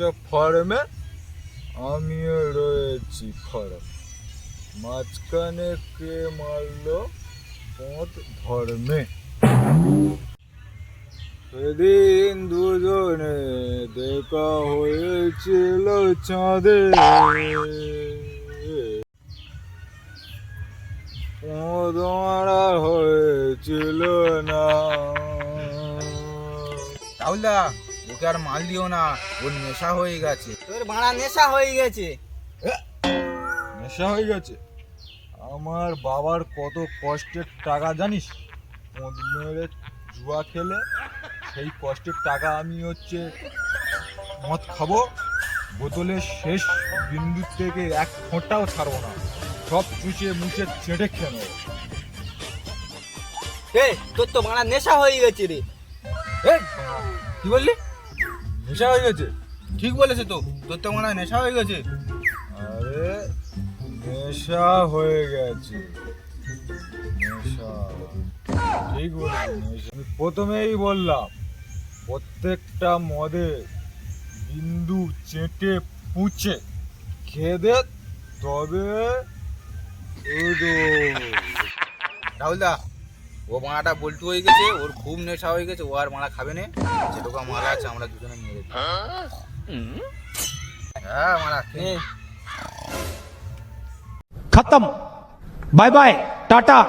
রয়েছে ফার্মে, আমিও রয়েছি ফার্ম। মাঝখানে কে মারলো পথ ধর্মে। সেদিন দুজনে দেখা হয়েছিল চাঁদে, ধরা হয়েছিল না। রাহুলদা, ওকে আর মাল দিও না, ওর নেশা হয়ে গেছে। তোর ভাড়া নেশা হয়ে গেছে। নেশা হয়ে গেছে? আমার বাবার কত কষ্টের টাকা জানিস? মদ মেরে জুয়া খেলে সেই কষ্টের টাকা আমি মদ খাবো, বোতলের শেষ বিন্দু থেকে এক ফোঁটাও ছাড়বো না, সব চুষে মুছে চেটে খেয়ে নেবো। তোর তো ভাড়া নেশা হয়ে গেছে রে। কি বললি? নেশা হয়ে গেছে? ঠিক বলেছে তো, তোর তো মনে হয় নেশা হয়ে গেছে। আরে নেশা হয়ে গেছে, নেশা। ঠিক বলেছি, আমি প্রথমেই বললাম প্রত্যেকটা মদে বিন্দু চেটে পুঁছে খেয়ে দে, তবে রাহুলদা, ও মারাটা বল্টু হয়ে গেছে, ওর খুব নেশা হয়ে গেছে, ও আর মারা খাবে না। যেটুকু মারা আছে আমরা দুজনে নিয়ে রেখে। হ্যাঁ মারা खत्म। Bye bye Tata.